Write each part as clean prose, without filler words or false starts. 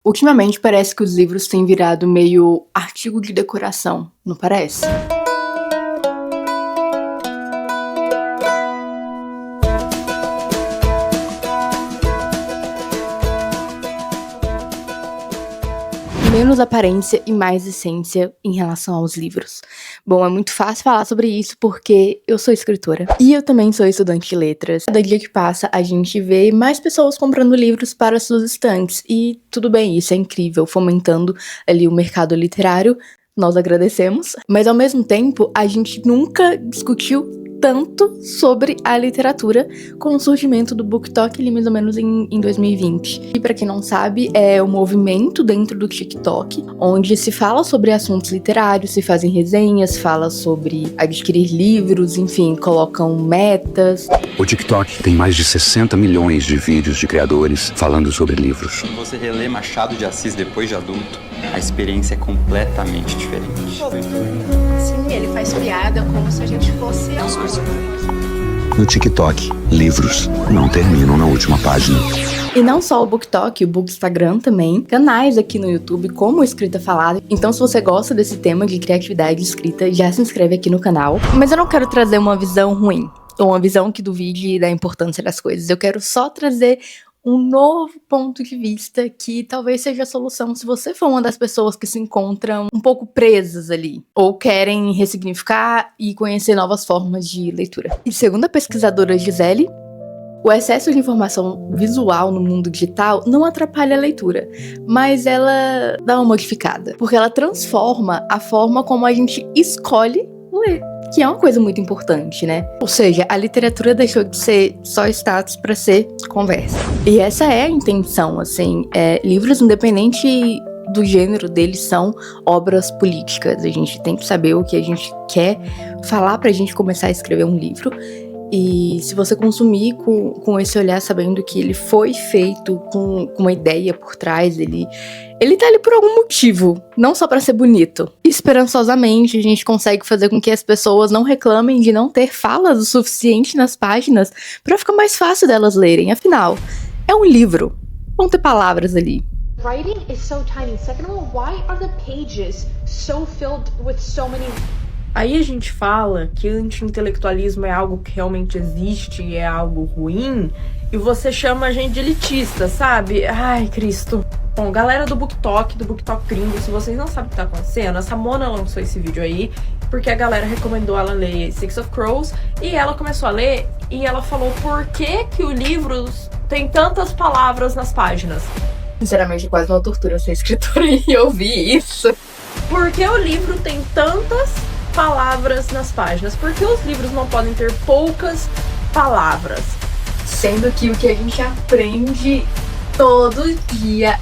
Ultimamente parece que os livros têm virado meio artigo de decoração, não parece? Menos aparência e mais essência em relação aos livros. Bom, é muito fácil falar sobre isso porque eu sou escritora e eu também sou estudante de letras. Cada dia que passa, a gente vê mais pessoas comprando livros para suas estantes e tudo bem, isso é incrível, fomentando ali o mercado literário. Nós agradecemos, mas ao mesmo tempo, a gente nunca discutiu tanto sobre a literatura com o surgimento do BookTok ali mais ou menos em 2020. E para quem não sabe, é um movimento dentro do TikTok, onde se fala sobre assuntos literários, se fazem resenhas, fala sobre adquirir livros, enfim, colocam metas. O TikTok tem mais de 60 milhões de vídeos de criadores falando sobre livros. Quando você relê Machado de Assis depois de adulto, a experiência é completamente diferente. Sim, ele faz piada como se a gente fosse... No TikTok, livros não terminam na última página. E não só o BookTok, o Bookstagram também, canais aqui no YouTube como Escrita Falada. Então se você gosta desse tema de criatividade escrita, já se inscreve aqui no canal. Mas eu não quero trazer uma visão ruim, ou uma visão que duvide da importância das coisas. Eu quero só trazer um novo ponto de vista que talvez seja a solução se você for uma das pessoas que se encontram um pouco presas ali, ou querem ressignificar e conhecer novas formas de leitura. E segundo a pesquisadora Gisele, o excesso de informação visual no mundo digital não atrapalha a leitura, mas ela dá uma modificada, porque ela transforma a forma como a gente escolhe ler, que é uma coisa muito importante, né? Ou seja, a literatura deixou de ser só status para ser conversa. E essa é a intenção, assim, livros, independente do gênero deles, são obras políticas. A gente tem que saber o que a gente quer falar pra gente começar a escrever um livro. E se você consumir com esse olhar, sabendo que ele foi feito com uma ideia por trás, ele tá ali por algum motivo, não só pra ser bonito. Esperançosamente, a gente consegue fazer com que as pessoas não reclamem de não ter falas o suficiente nas páginas pra ficar mais fácil delas lerem. Afinal, é um livro, vão ter palavras ali. Writing is so tiny. Second of all, why are the pages so filled with so many... Aí a gente fala que anti-intelectualismo é algo que realmente existe e é algo ruim, e você chama a gente de elitista, sabe? Ai, Cristo. Bom, galera do BookTok gringo, se vocês não sabem o que tá acontecendo, a Samona lançou esse vídeo aí porque a galera recomendou ela ler Six of Crows, e ela começou a ler e ela falou por que o livro tem tantas palavras nas páginas. Sinceramente, é quase uma tortura ser escritora e ouvir isso. Por que o livro tem tantas palavras nas páginas? Por que os livros não podem ter poucas palavras? Sendo que o que a gente aprende todo dia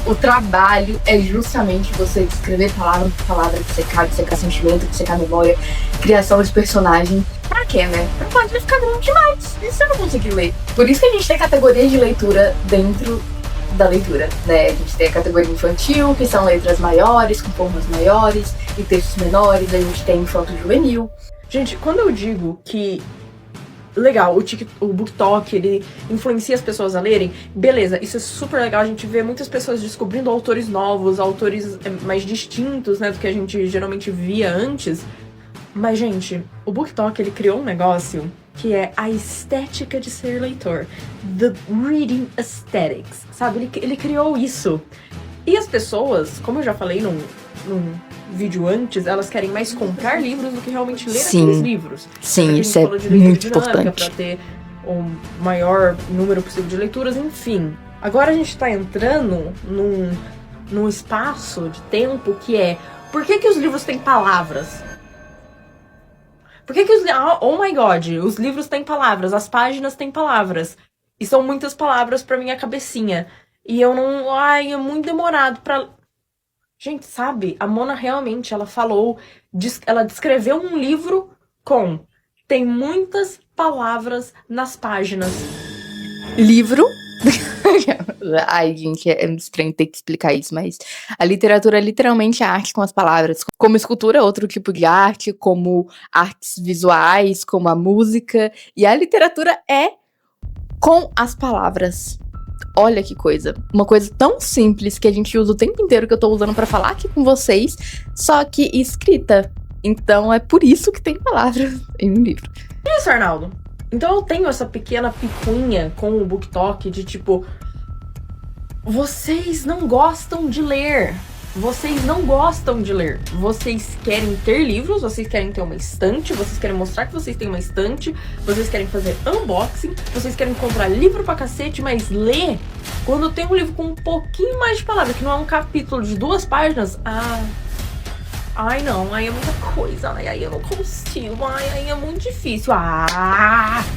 o trabalho é justamente você escrever palavra por palavra, dissecar sentimento, dissecar memória, criação de personagem. Pra quê, né? Não pode ficar grande demais. E se eu não conseguir ler? Por isso que a gente tem categoria de leitura dentro da leitura, né? A gente tem a categoria infantil, que são letras maiores, com formas maiores, e textos menores. A gente tem infanto-juvenil. Gente, quando eu digo que legal, o BookTok, ele influencia as pessoas a lerem, beleza, isso é super legal, a gente vê muitas pessoas descobrindo autores novos, autores mais distintos, né, do que a gente geralmente via antes. Mas, gente, o BookTok, ele criou um negócio que é a estética de ser leitor. The Reading Aesthetics, sabe? Ele criou isso. E as pessoas, como eu já falei num vídeo antes, elas querem mais comprar livros do que realmente ler aqueles livros. Sim, isso é muito importante. Pra ter o maior número possível de leituras, enfim. Agora a gente tá entrando num espaço de tempo que é... Por que os livros têm palavras? Por que os... Oh my God, os livros têm palavras, as páginas têm palavras. E são muitas palavras pra minha cabecinha. E eu não... Ai, é muito demorado pra... Gente, sabe? A Mona realmente, ela falou... Ela descreveu um livro com... Tem muitas palavras nas páginas. Livro... Ai, gente, é estranho ter que explicar isso, mas a literatura é literalmente a arte com as palavras. Como escultura é outro tipo de arte, como artes visuais, como a música. E a literatura é com as palavras. Olha que coisa. Uma coisa tão simples que a gente usa o tempo inteiro, que eu tô usando pra falar aqui com vocês, só que escrita. Então é por isso que tem palavras em um livro. Isso, Arnaldo. Então eu tenho essa pequena picuinha com o BookTok de tipo... Vocês não gostam de ler. Vocês não gostam de ler. Vocês querem ter livros, vocês querem ter uma estante, vocês querem mostrar que vocês têm uma estante, vocês querem fazer unboxing, vocês querem comprar livro pra cacete, mas ler, quando tem um livro com um pouquinho mais de palavras, que não é um capítulo de 2 páginas, ai não, aí é muita coisa, aí eu não consigo, aí é muito difícil,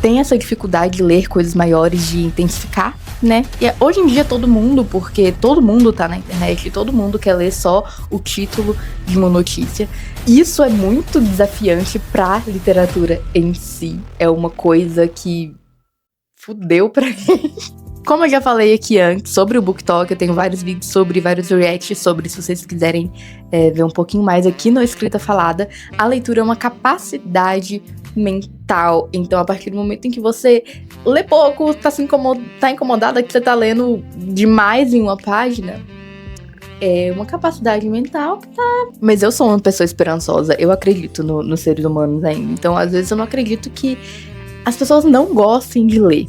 Tem essa dificuldade de ler coisas maiores, de intensificar, né? E hoje em dia todo mundo, porque todo mundo tá na internet, todo mundo quer ler só o título de uma notícia. Isso é muito desafiante pra literatura em si. É uma coisa que fudeu pra gente. Como eu já falei aqui antes sobre o BookTok, eu tenho vários vídeos sobre, vários reacts sobre, se vocês quiserem ver um pouquinho mais aqui no Escrita Falada. A leitura é uma capacidade mental, então a partir do momento em que você lê pouco, tá incomodada que você tá lendo demais em uma página, é uma capacidade mental que tá... Mas eu sou uma pessoa esperançosa, eu acredito nos seres humanos ainda, então às vezes eu não acredito que as pessoas não gostem de ler.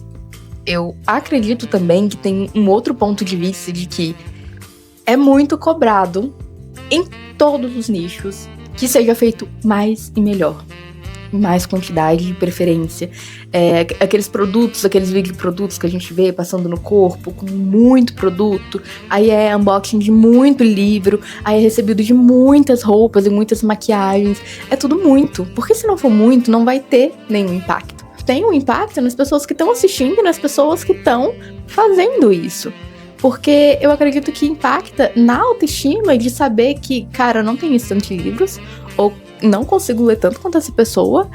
Eu acredito também que tem um outro ponto de vista de que é muito cobrado em todos os nichos que seja feito mais e melhor. Mais quantidade de preferência. Aqueles produtos, aqueles videoprodutos que a gente vê passando no corpo, com muito produto. Aí é unboxing de muito livro. Aí é recebido de muitas roupas e muitas maquiagens. É tudo muito. Porque se não for muito, não vai ter nenhum impacto. Tem um impacto nas pessoas que estão assistindo e nas pessoas que estão fazendo isso. Porque eu acredito que impacta na autoestima de saber que, cara, eu não tenho esse tanto de livros, ou não consigo ler tanto quanto essa pessoa,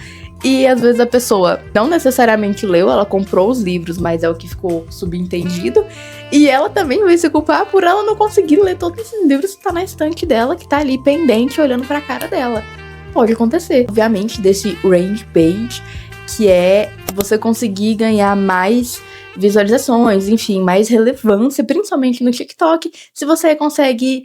e às vezes a pessoa não necessariamente leu, ela comprou os livros, mas é o que ficou subentendido, e ela também vai se culpar por ela não conseguir ler todos esses livros que tá na estante dela, que tá ali pendente, olhando pra cara dela. Pode acontecer. Obviamente, desse range page, que é você conseguir ganhar mais visualizações, enfim, mais relevância, principalmente no TikTok, se você consegue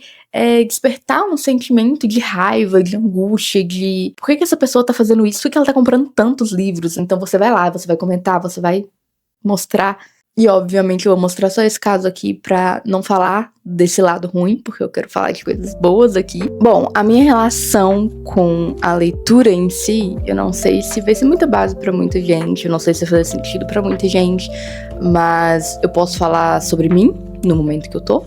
despertar um sentimento de raiva, de angústia, de por que essa pessoa tá fazendo isso, por que ela tá comprando tantos livros. Então você vai lá, você vai comentar, você vai mostrar. E obviamente eu vou mostrar só esse caso aqui pra não falar desse lado ruim, porque eu quero falar de coisas boas aqui. Bom, a minha relação com a leitura em si, eu não sei se vai ser muita base pra muita gente, eu não sei se vai fazer sentido pra muita gente, mas eu posso falar sobre mim, no momento que eu tô.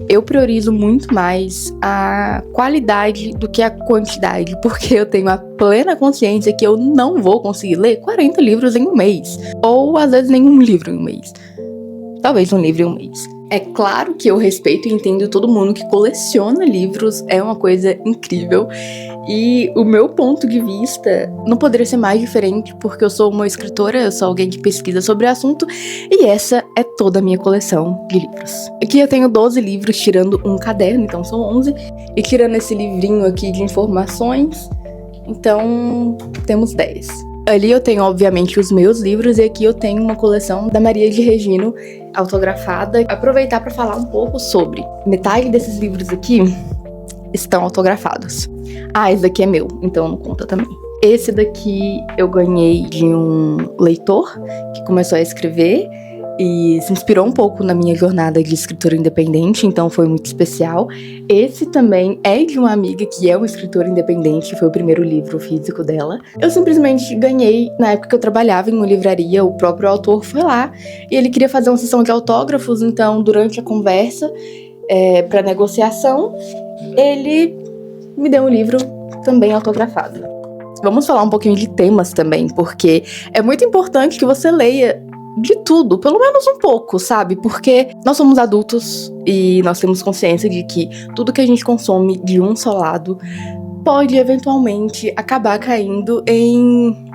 Eu priorizo muito mais a qualidade do que a quantidade, porque eu tenho a plena consciência que eu não vou conseguir ler 40 livros em um mês. Ou, às vezes, nenhum livro em um mês. Talvez um livro em um mês. É claro que eu respeito e entendo todo mundo que coleciona livros, é uma coisa incrível. E o meu ponto de vista não poderia ser mais diferente, porque eu sou uma escritora, eu sou alguém que pesquisa sobre o assunto, e essa é toda a minha coleção de livros. Aqui eu tenho 12 livros, tirando um caderno, então são 11, e tirando esse livrinho aqui de informações, então temos 10. Ali eu tenho, obviamente, os meus livros, e aqui eu tenho uma coleção da Maria de Regino, autografada. Aproveitar para falar um pouco sobre. Metade desses livros aqui estão autografados. Esse daqui é meu, então não conta também. Esse daqui eu ganhei de um leitor que começou a escrever e se inspirou um pouco na minha jornada de escritora independente, então foi muito especial. Esse também é de uma amiga que é uma escritora independente, foi o primeiro livro físico dela. Eu simplesmente ganhei, na época que eu trabalhava em uma livraria, o próprio autor foi lá e ele queria fazer uma sessão de autógrafos, então durante a conversa, para negociação, ele me deu um livro também autografado. Vamos falar um pouquinho de temas também, porque é muito importante que você leia de tudo, pelo menos um pouco, sabe? Porque nós somos adultos e nós temos consciência de que tudo que a gente consome de um só lado pode eventualmente acabar caindo em...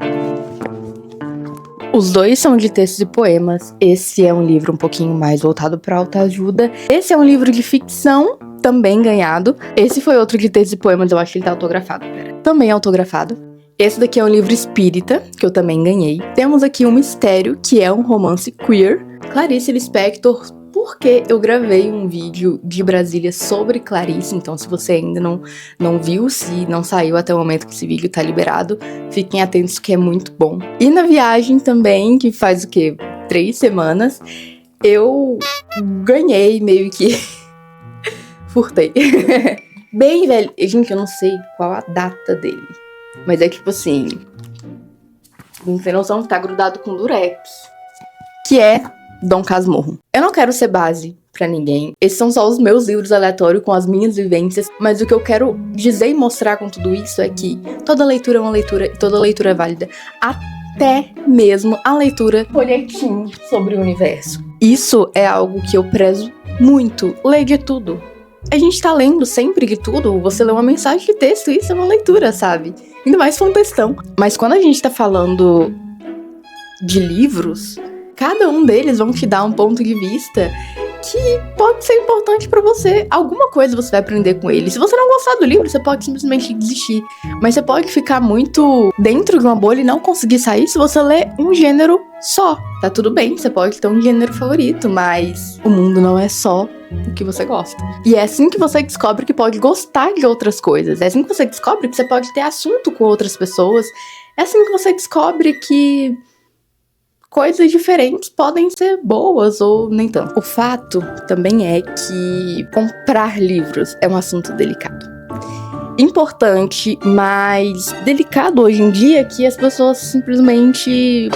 Os dois são de textos e poemas. Esse é um livro um pouquinho mais voltado para autoajuda. Esse é um livro de ficção, também ganhado. Esse foi outro de textos e poemas, eu acho que ele tá autografado. Também autografado. Esse daqui é um livro espírita, que eu também ganhei. Temos aqui um mistério, que é um romance queer. Clarice Lispector porque eu gravei um vídeo de Brasília sobre Clarice, então se você ainda não viu, se não saiu até o momento que esse vídeo tá liberado, fiquem atentos que é muito bom. E na viagem também, que faz o quê? 3 semanas, eu ganhei meio que... furtei. Bem velho. Gente, eu não sei qual a data dele, mas é tipo assim... Não tem noção que tá grudado com durex. Que é Dom Casmurro. Eu não quero ser base pra ninguém. Esses são só os meus livros aleatórios com as minhas vivências. Mas o que eu quero dizer e mostrar com tudo isso é que toda leitura é uma leitura e toda leitura é válida. Até mesmo a leitura folhetim sobre o universo. Isso é algo que eu prezo muito. Ler de tudo. A gente tá lendo sempre de tudo. Você lê uma mensagem de texto, isso é uma leitura, sabe? Ainda mais se for um textão. Mas quando a gente tá falando de livros, cada um deles vão te dar um ponto de vista que pode ser importante pra você. Alguma coisa você vai aprender com ele. Se você não gostar do livro, você pode simplesmente desistir. Mas você pode ficar muito dentro de uma bolha e não conseguir sair se você ler um gênero só. Tá tudo bem, você pode ter um gênero favorito, mas o mundo não é só o que você gosta. E é assim que você descobre que pode gostar de outras coisas. É assim que você descobre que você pode ter assunto com outras pessoas. É assim que você descobre que coisas diferentes podem ser boas ou nem tanto. O fato também é que comprar livros é um assunto delicado. Importante, mas delicado hoje em dia, que as pessoas simplesmente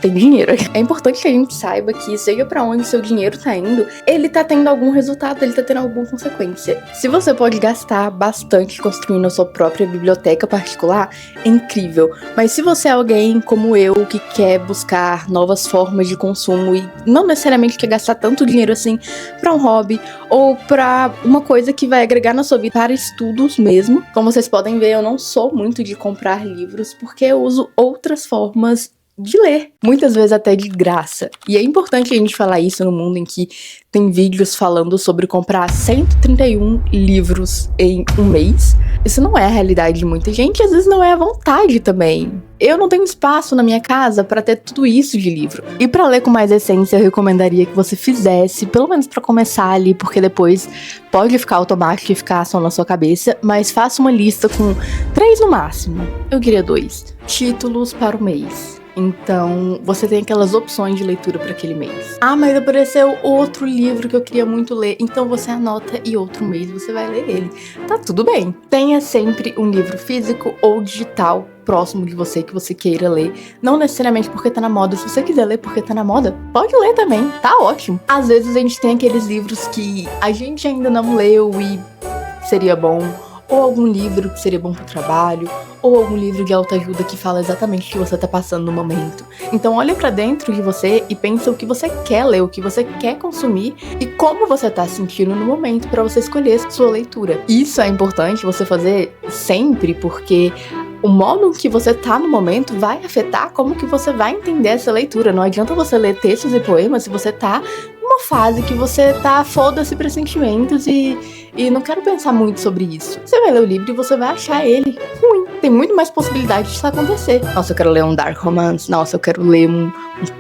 têm dinheiro. É importante que a gente saiba que, seja pra onde seu dinheiro tá indo, ele tá tendo algum resultado, ele tá tendo alguma consequência. Se você pode gastar bastante construindo a sua própria biblioteca particular, é incrível. Mas se você é alguém como eu, que quer buscar novas formas de consumo e não necessariamente quer gastar tanto dinheiro assim pra um hobby ou pra uma coisa que vai agregar na sua vida para estudos mesmo, como vocês podem ver, eu não sou muito de comprar livros porque eu uso outras formas de ler, muitas vezes até de graça. E é importante a gente falar isso no mundo em que tem vídeos falando sobre comprar 131 livros em um mês. Isso não é a realidade de muita gente, às vezes não é a vontade também. Eu não tenho espaço na minha casa para ter tudo isso de livro. E para ler com mais essência, eu recomendaria que você fizesse, pelo menos para começar ali, porque depois pode ficar automático e ficar só na sua cabeça, mas faça uma lista com 3 no máximo. Eu queria 2 títulos para o mês. Então, você tem aquelas opções de leitura para aquele mês. Ah, mas apareceu outro livro que eu queria muito ler. Então você anota e outro mês você vai ler ele. Tá tudo bem. Tenha sempre um livro físico ou digital próximo de você que você queira ler. Não necessariamente porque tá na moda. Se você quiser ler porque tá na moda, pode ler também. Tá ótimo. Às vezes a gente tem aqueles livros que a gente ainda não leu e seria bom. Ou algum livro que seria bom pro trabalho, ou algum livro de autoajuda que fala exatamente o que você tá passando no momento. Então olha pra dentro de você e pensa o que você quer ler, o que você quer consumir e como você tá sentindo no momento pra você escolher sua leitura. Isso é importante você fazer sempre, porque o modo em que você tá no momento vai afetar como que você vai entender essa leitura. Não adianta você ler textos e poemas se você tá numa fase que você tá foda-se pra sentimentos e não quero pensar muito sobre isso. Você vai ler o livro e você vai achar ele ruim. Tem muito mais possibilidade disso acontecer. Nossa, eu quero ler um dark romance. Nossa, eu quero ler um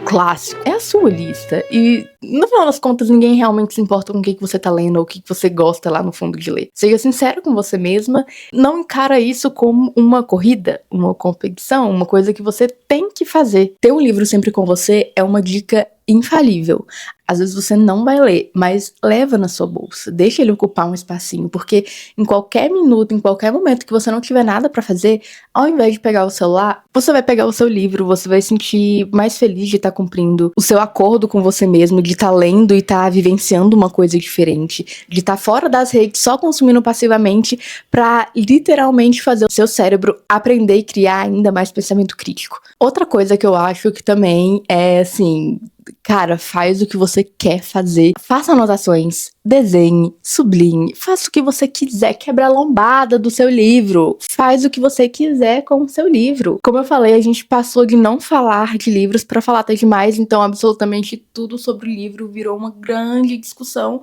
clássico. É a sua lista. E no final das contas, ninguém realmente se importa com o que você tá lendo ou o que você gosta lá no fundo de ler. Seja sincero com você mesma. Não encara isso como uma corrida, uma competição, uma coisa que você tem que fazer. Ter um livro sempre com você é uma dica infalível. Às vezes você não vai ler, mas leva na sua bolsa, deixa ele ocupar um espacinho, porque em qualquer minuto, em qualquer momento que você não tiver nada pra fazer, ao invés de pegar o celular, você vai pegar o seu livro, você vai sentir mais feliz de estar cumprindo o seu acordo com você mesmo, de estar lendo e estar vivenciando uma coisa diferente, de estar fora das redes, só consumindo passivamente, pra literalmente fazer o seu cérebro aprender e criar ainda mais pensamento crítico. Outra coisa que eu acho que também é, assim, cara, faz o que você quer fazer. Faça anotações, desenhe, sublinhe, faça o que você quiser, quebra a lombada do seu livro. Faz o que você quiser com o seu livro. Como eu falei, a gente passou de não falar de livros pra falar até demais, então absolutamente tudo sobre o livro virou uma grande discussão.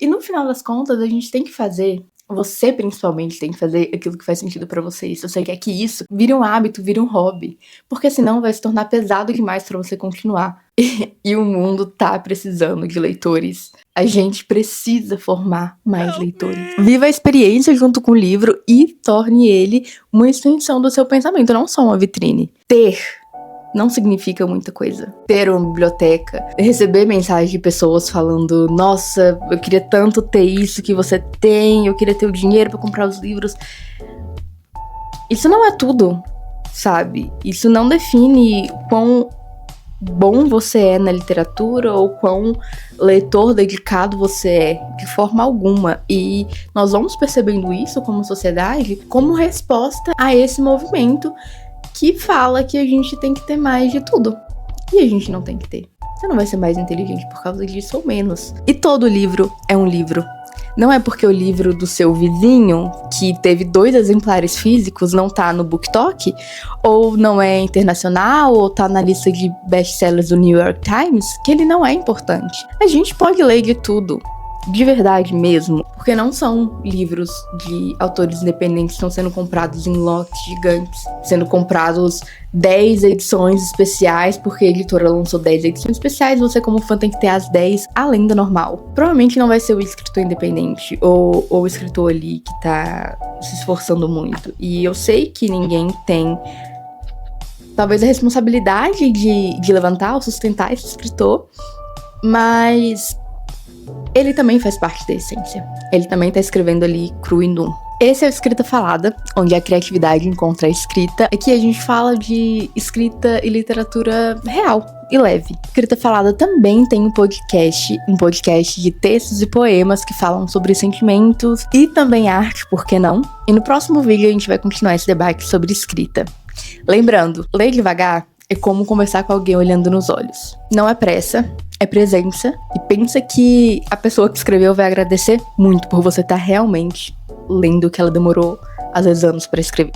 E no final das contas, a gente tem que fazer Você, principalmente, tem que fazer aquilo que faz sentido pra você. Se você quer que isso vire um hábito, vire um hobby. Porque senão vai se tornar pesado demais pra você continuar. E o mundo tá precisando de leitores. A gente precisa formar mais leitores. Viva a experiência junto com o livro e torne ele uma extensão do seu pensamento, não só uma vitrine. Ter não significa muita coisa. Ter uma biblioteca, receber mensagem de pessoas falando: nossa, eu queria tanto ter isso que você tem, eu queria ter o dinheiro pra comprar os livros. Isso não é tudo, sabe? Isso não define quão bom você é na literatura ou quão leitor dedicado você é, de forma alguma. E nós vamos percebendo isso como sociedade como resposta a esse movimento que fala que a gente tem que ter mais de tudo. E a gente não tem que ter. Você não vai ser mais inteligente por causa disso ou menos. E todo livro é um livro. Não é porque o livro do seu vizinho, que teve 2 exemplares físicos, não tá no BookTok, ou não é internacional, ou tá na lista de best-sellers do New York Times, que ele não é importante. A gente pode ler de tudo. De verdade mesmo, porque não são livros de autores independentes que estão sendo comprados em lotes gigantes, sendo comprados 10 edições especiais, porque a editora lançou 10 edições especiais, você como fã tem que ter as 10 além da normal. Provavelmente não vai ser o escritor independente, ou o escritor ali que tá se esforçando muito. E eu sei que ninguém tem talvez a responsabilidade de levantar ou sustentar esse escritor, mas ele também faz parte da essência. Ele também tá escrevendo ali cru e nu. Esse é o Escrita Falada, onde a criatividade encontra a escrita. Aqui a gente fala de escrita e literatura real e leve. Escrita Falada também tem um podcast de textos e poemas que falam sobre sentimentos e também arte, por que não? E no próximo vídeo a gente vai continuar esse debate sobre escrita. Lembrando, ler devagar é como conversar com alguém olhando nos olhos. Não é pressa, é presença. E pensa que a pessoa que escreveu vai agradecer muito por você estar realmente lendo o que ela demorou, às vezes, anos para escrever.